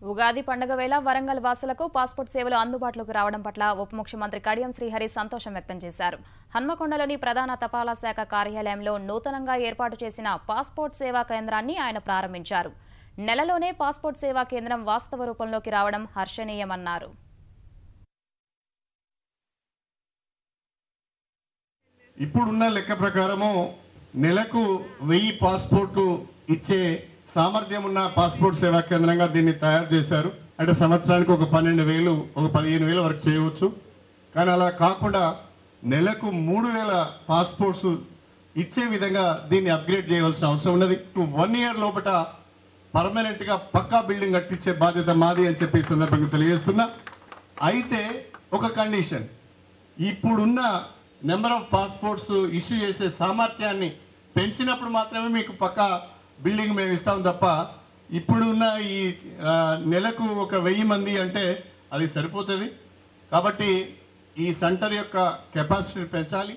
ఉగాది పండుగ వేళ వరంగల్ వాసులకు పాస్పోర్ట్ సేవలు అందుబాటులోకి రావడం పట్ల ఉప ముఖ్యమంత్రి కడియం శ్రీహరి సంతోషం వ్యక్తం చేశారు. హన్మకొండలోని ప్రధాన తపాలా శాఖ కార్యాలయంలో నూతనంగా ఏర్పాటు చేసిన పాస్పోర్ట్ సేవా కేంద్రాన్ని ఆయన ప్రారంభించారు. నెలలోనే పాస్పోర్ట్ సేవా కేంద్రం వాస్తవ రూపంలోకి రావడం హర్షణీయమన్నారు. ఇప్పుడున్న లెక్క ప్రకారము నెలకు 1000 పాస్పోర్టు ఇచ్చే సామర్థ్యం ఉన్న పాస్పోర్ట్ సేవా కేంద్రంగా దీన్ని తయారు చేశారు. అంటే సంవత్సరానికి ఒక 12,000 ఒక 15,000 వరకు చేయవచ్చు. కానీ అలా కాకుండా నెలకు 3,000 పాస్పోర్ట్స్ ఇచ్చే విధంగా దీన్ని అప్గ్రేడ్ చేయవలసిన అవసరం ఉన్నది. 1 ఇయర్ లోపల పర్మనెంట్గా పక్కా బిల్డింగ్ కట్టించే బాధ్యత మాది అని చెప్పి సందర్భంగా తెలియజేస్తున్నా. అయితే ఒక కండిషన్, ఇప్పుడున్న నెంబర్ ఆఫ్ పాస్పోర్ట్స్ ఇష్యూ చేసే సామర్థ్యాన్ని పెంచినప్పుడు మాత్రమే మీకు పక్కా బిల్డింగ్ మేము ఇస్తాం తప్ప ఇప్పుడున్న ఈ నెలకు ఒక 1000 మంది అంటే అది సరిపోతుంది. కాబట్టి ఈ సెంటర్ యొక్క కెపాసిటీ పెంచాలి.